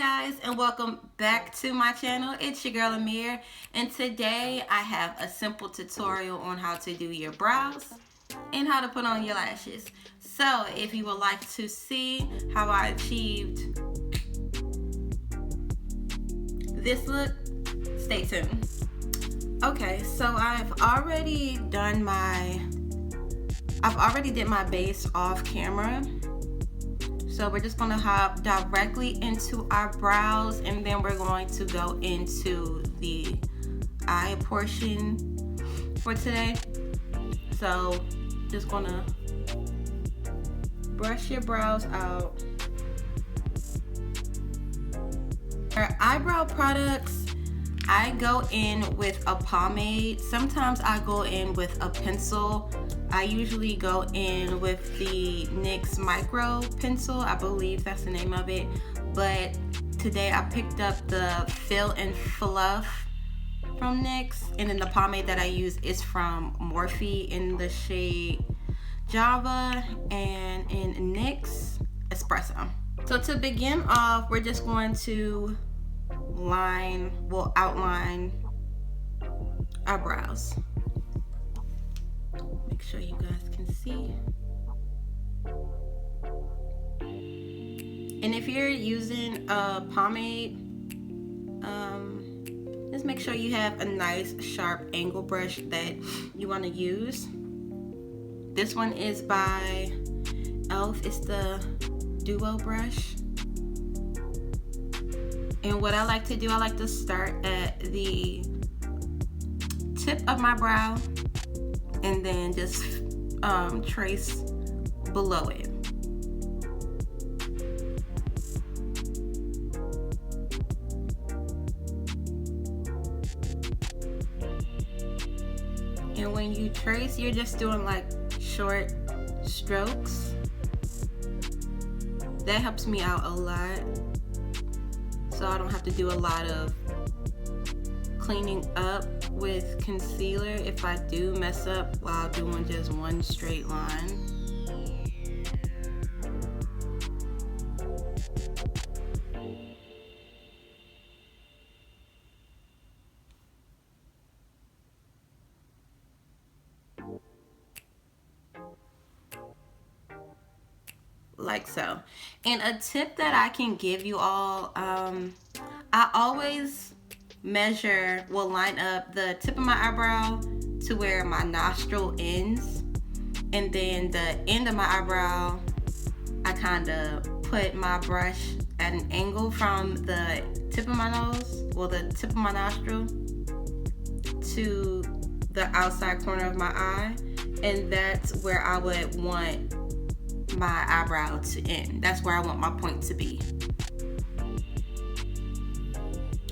guys, and welcome back to my channel. It's your girl Amir, and today I have a simple tutorial on how to do your brows and how to put on your lashes. So if you would like to see how I achieved this look, stay tuned. Okay, so I've already did my base off camera. So we're just gonna hop directly into our brows, and then we're going to go into the eye portion for today. So just gonna brush your brows out. For eyebrow products, I go in with a pomade. Sometimes I go in with a pencil. I usually go in with the NYX Micro Pencil. I believe that's the name of it. But today I picked up the Fill and Fluff from NYX. And then the pomade that I use is from Morphe in the shade Java and in NYX Espresso. So to begin off, we're just going to outline our brows. Make sure you guys can see. And if you're using a pomade, just make sure you have a nice sharp angle brush that you want to use. This one is by Elf. It's the Duo brush. And what I like to do, I like to start at the tip of my brow and then just trace below it. And when you trace, you're just doing like short strokes. That helps me out a lot, so I don't have to do a lot of cleaning up with concealer if I do mess up while doing just one straight line. Like so. And a tip that I can give you all, I always line up the tip of my eyebrow to where my nostril ends, and then the end of my eyebrow, I kind of put my brush at an angle from the tip of my nose, well, the tip of my nostril to the outside corner of my eye, and that's where I would want my eyebrow to end. That's where I want my point to be.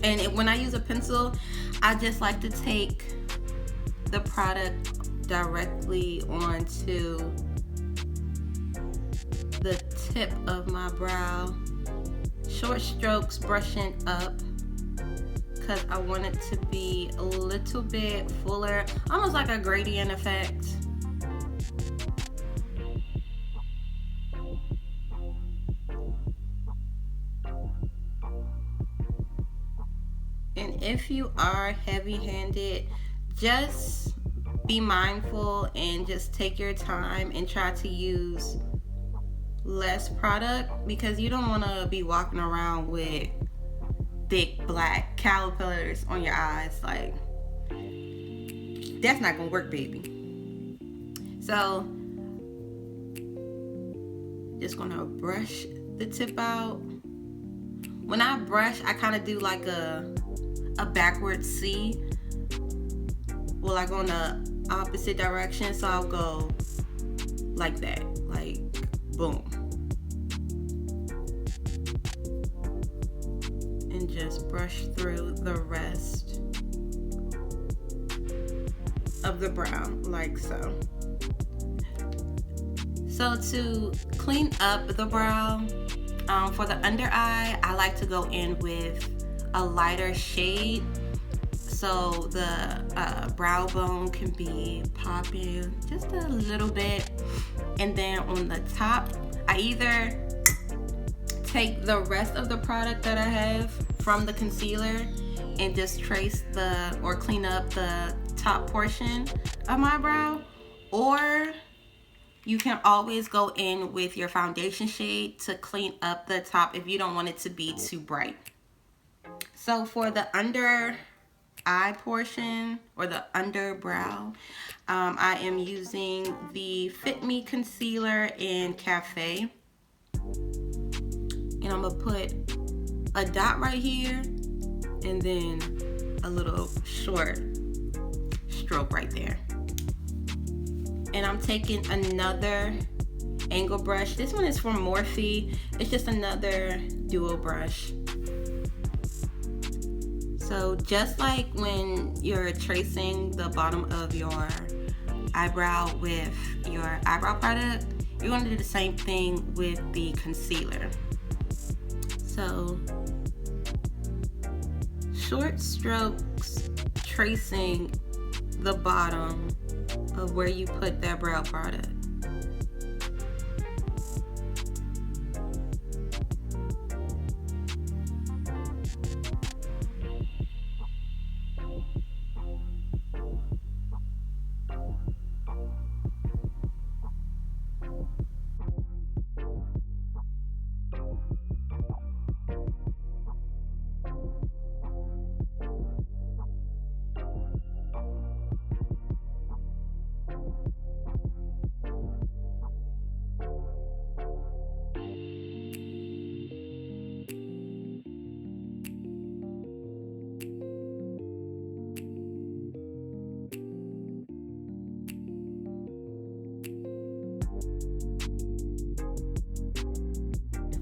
And when I use a pencil, I just like to take the product directly onto the tip of my brow. Short strokes, brushing up, because I want it to be a little bit fuller, almost like a gradient effect. And if you are heavy-handed, just be mindful and just take your time and try to use less product, because you don't want to be walking around with thick black caterpillars on your eyes. Like, that's not gonna work, baby. So just gonna brush the tip out. When I brush, I kind of do like a backward C. Well, I go in the opposite direction, so I'll go like that, like boom, and just brush through the rest of the brow like so. So to clean up the brow, for the under eye, I like to go in with a lighter shade so the brow bone can be popping just a little bit. And then on the top, I either take the rest of the product that I have from the concealer and just trace or clean up the top portion of my brow. Or you can always go in with your foundation shade to clean up the top if you don't want it to be too bright. So for the under eye portion or the underbrow, I am using the Fit Me Concealer in Cafe. And I'm gonna put a dot right here and then a little short stroke right there. And I'm taking another angle brush. This one is from Morphe. It's just another dual brush. So just like when you're tracing the bottom of your eyebrow with your eyebrow product, you're going to do the same thing with the concealer. So short strokes tracing the bottom of where you put that brow product.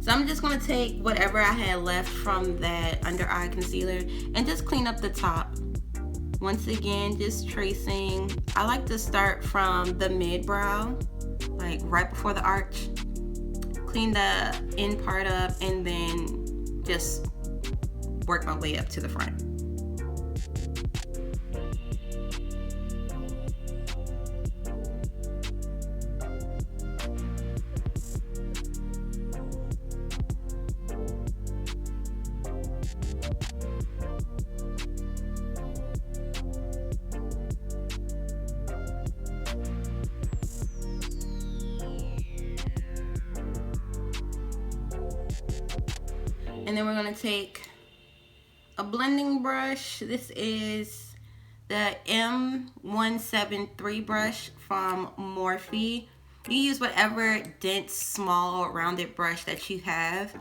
So I'm just going to take whatever I had left from that under eye concealer and just clean up the top. Once again, just tracing. I like to start from the mid brow, like right before the arch. Clean the end part up and then just work my way up to the front. And then we're going to take a blending brush. This is the M173 brush from Morphe. You use whatever dense, small, rounded brush that you have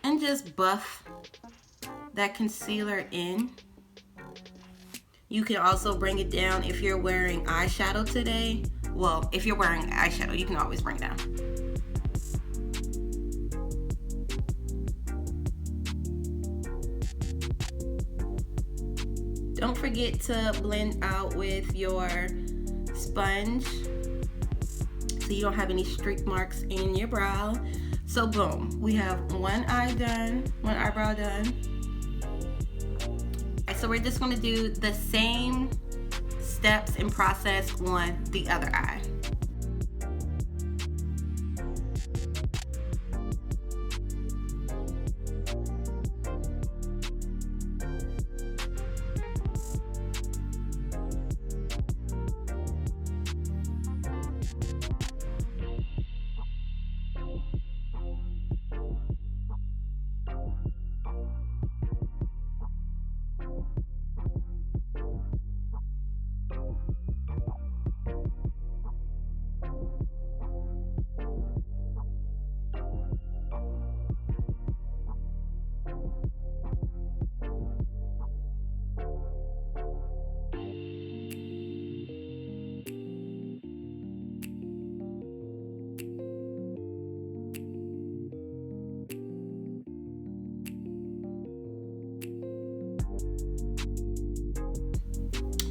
and just buff that concealer in. You can also bring it down if you're wearing eyeshadow today. Well, if you're wearing eyeshadow, you can always bring it down. Don't forget to blend out with your sponge so you don't have any streak marks in your brow. So boom, we have one eyebrow done. So we're just going to do the same steps and process on the other eye.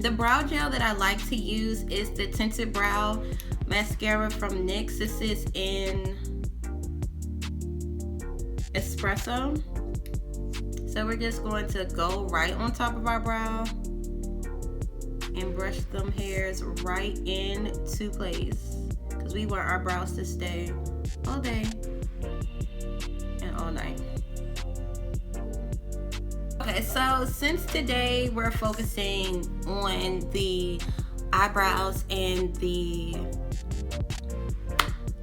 The brow gel that I like to use is the Tinted Brow Mascara from NYX. This is in Espresso. So we're just going to go right on top of our brow and brush them hairs right into place, because we want our brows to stay all day and all night. Okay, so since today we're focusing on the eyebrows and the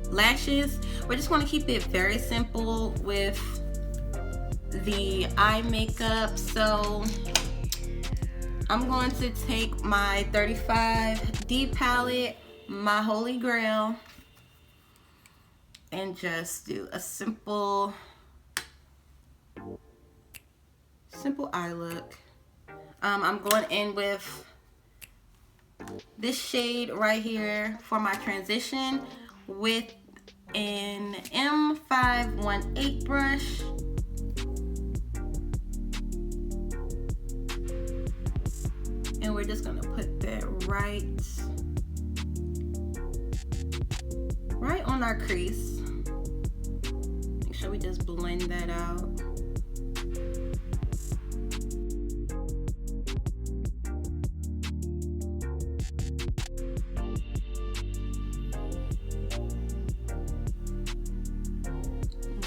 lashes, we're just going to keep it very simple with the eye makeup. So I'm going to take my 35D palette, my holy grail, and just do a simple eye look. I'm going in with this shade right here for my transition with an M518 brush. And we're just gonna put that right on our crease. Make sure we just blend that out.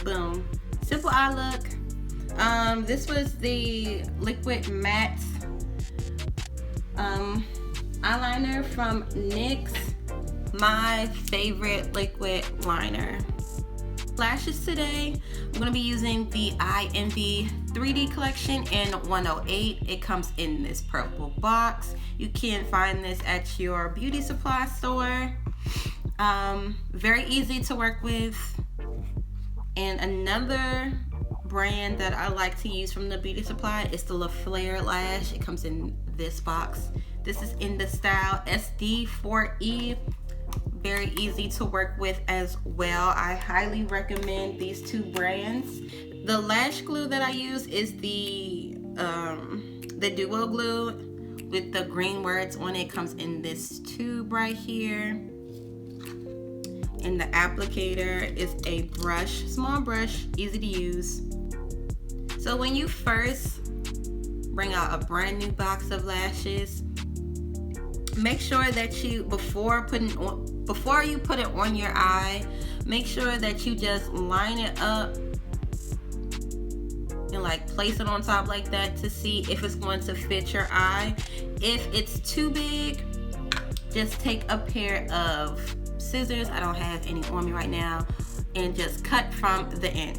Boom. Simple eye look. This was the Liquid Matte eyeliner from NYX, my favorite liquid liner. Lashes today, I'm going to be using the Eye Envy 3D collection in 108. It comes in this purple box. You can find this at your beauty supply store. Very easy to work with. And another brand that I like to use from the beauty supply is the LaFlare lash. It comes in this box. This is in the style SD4E. Very easy to work with as well. I highly recommend these two brands. The lash glue that I use is the Duo glue with the green words on it. Comes in this tube right here. And the applicator is a brush, small brush, easy to use. So when you first bring out a brand new box of lashes, make sure that you, before you put it on your eye, make sure that you just line it up and like place it on top like that to see if it's going to fit your eye. If it's too big, just take a pair of scissors, I don't have any on me right now, and just cut from the end,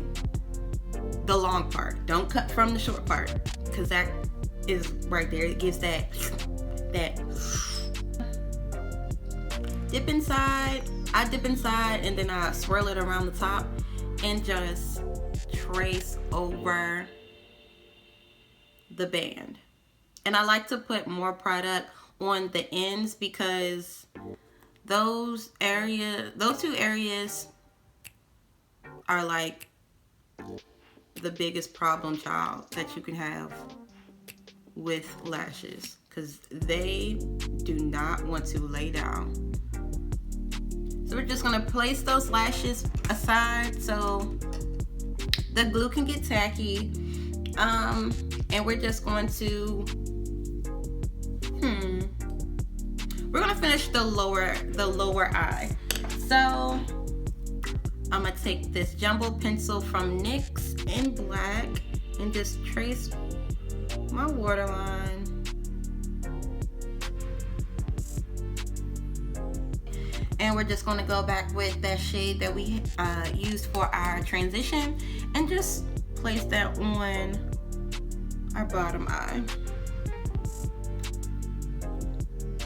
the long part. Don't cut from the short part, because that is right there. It gives that dip inside. I dip inside and then I swirl it around the top and just trace over the band. And I like to put more product on the ends because those two areas are like the biggest problem child that you can have with lashes, because they do not want to lay down. So we're just gonna place those lashes aside so the glue can get tacky, and we're just going to we're gonna finish the lower eye. So I'm gonna take this jumbo pencil from NYX in black and just trace my waterline. And we're just gonna go back with that shade that we used for our transition and just place that on our bottom eye.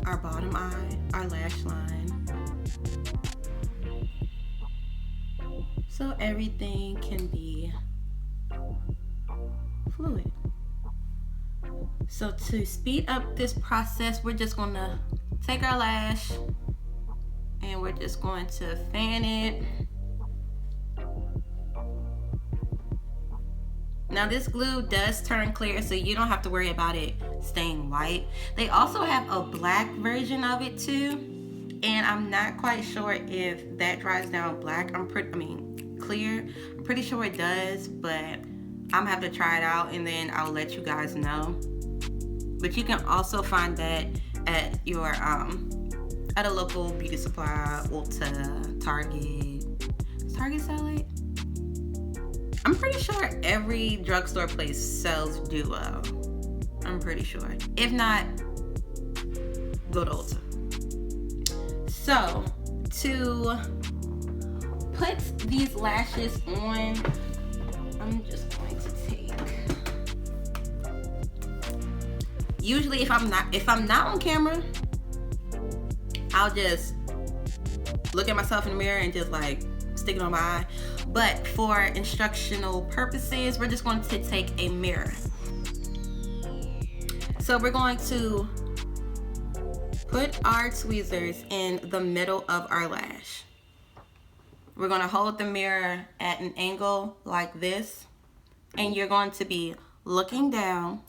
Our lash line. So everything can be fluid. So to speed up this process, we're just gonna take our lash and we're just going to fan it. Now this glue does turn clear, so you don't have to worry about it staying white. They also have a black version of it too, and I'm not quite sure if that dries down black. Clear. I'm pretty sure it does, but I'm gonna have to try it out and then I'll let you guys know. But you can also find that at your at a local beauty supply, Ulta, Target. Does Target sell it? I'm pretty sure every drugstore place sells Duo. I'm pretty sure. If not, go to Ulta. So, to put these lashes on, I'm just going to take. Usually, if I'm not on camera, I'll just look at myself in the mirror and just like stick it on my eye. But for instructional purposes, we're just going to take a mirror. So we're going to put our tweezers in the middle of our lash. We're going to hold the mirror at an angle like this, and you're going to be looking down,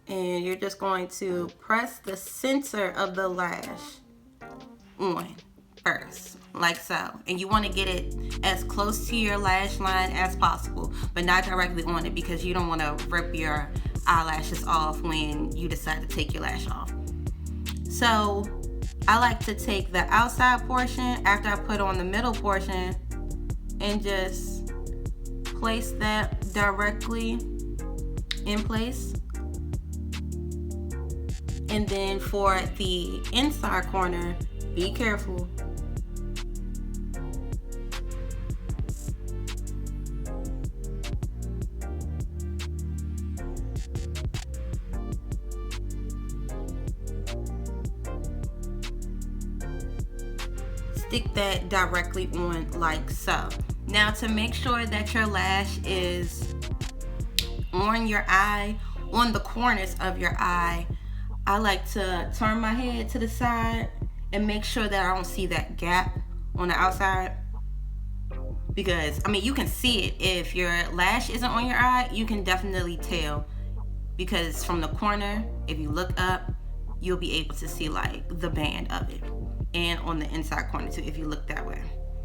and you're just going to press the center of the lash on first, like so. And you want to get it as close to your lash line as possible, but not directly on it, because you don't want to rip your eyelashes off when you decide to take your lash off. So I like to take the outside portion after I put on the middle portion and just place that directly in place. And then for the inside corner, be careful. Stick that directly on like so. Now, to make sure that your lash is on your eye, on the corners of your eye, I like to turn my head to the side and make sure that I don't see that gap on the outside. Because, I mean, you can see it. If your lash isn't on your eye, you can definitely tell. Because from the corner, if you look up, you'll be able to see like the band of it. And on the inside corner too, if you look that way.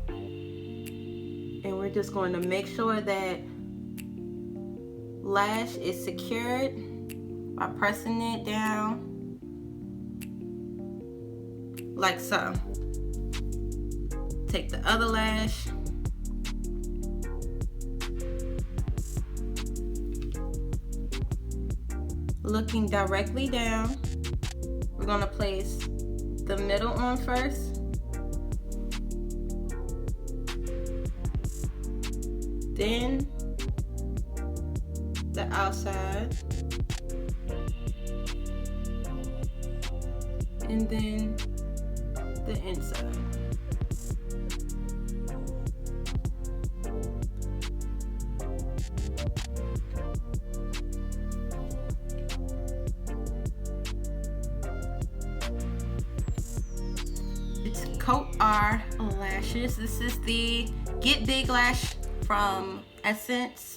And we're just going to make sure that lash is secured by pressing it down like so. Take the other lash, looking directly down. We're going to place the middle on first, then the outside, and then the inside. To coat our lashes, this is the Get Big Lash from Essence.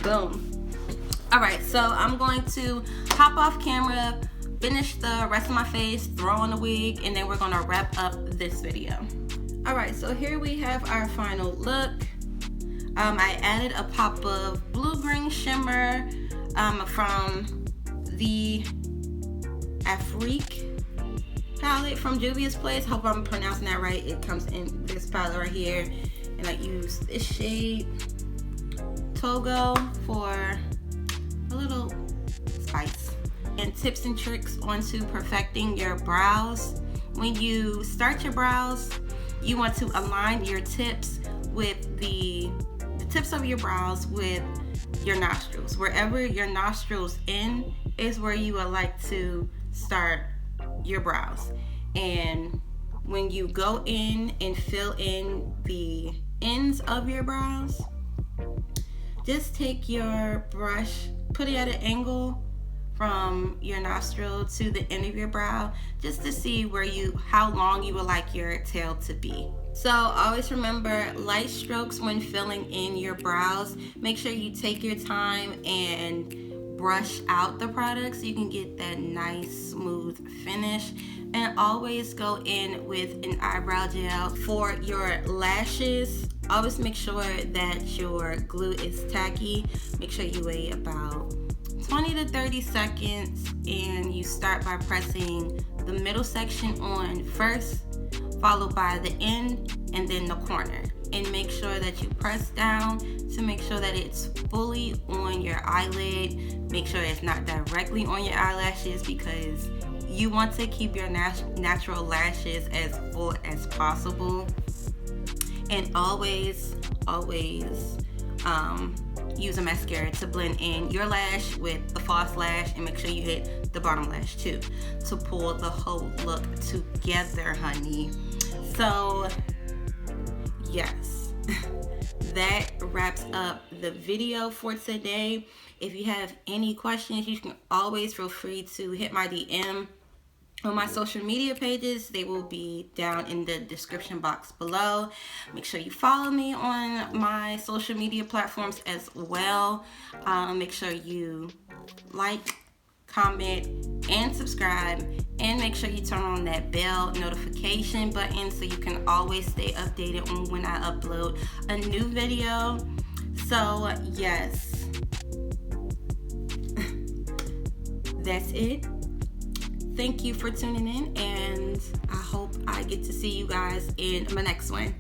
Boom. All right, so I'm going to hop off camera, finish the rest of my face, throw on the wig, and then we're gonna wrap up this video. All right, so here we have our final look. I added a pop of blue-green shimmer from the Afrique palette from Juvia's Place. Hope I'm pronouncing that right. It comes in this palette right here, and I use this shade Togo for a little spice. And tips and tricks onto perfecting your brows. When you start your brows, you want to align your tips with the tips of your brows with your nostrils. Wherever your nostrils end is where you would like to start your brows. And when you go in and fill in the ends of your brows, just take your brush, put it at an angle from your nostril to the end of your brow, just to see how long you would like your tail to be. So always remember, light strokes when filling in your brows. Make sure you take your time and brush out the product so you can get that nice smooth finish. And always go in with an eyebrow gel. For your lashes, always make sure that your glue is tacky. Make sure you wait about 20 to 30 seconds, and you start by pressing the middle section on first, followed by the end and then the corner. And make sure that you press down to make sure that it's fully on your eyelid. Make sure it's not directly on your eyelashes, because you want to keep your natural lashes as full as possible. And always use a mascara to blend in your lash with the false lash, and make sure you hit the bottom lash too to pull the whole look together, honey. So yes, that wraps up the video for today. If you have any questions, you can always feel free to hit my DM on my social media pages. They will be down in the description box below. Make sure you follow me on my social media platforms as well. Make sure you like, comment, and subscribe, and make sure you turn on that bell notification button so you can always stay updated on when I upload a new video. So yes, that's it. Thank you for tuning in, and I hope I get to see you guys in my next one.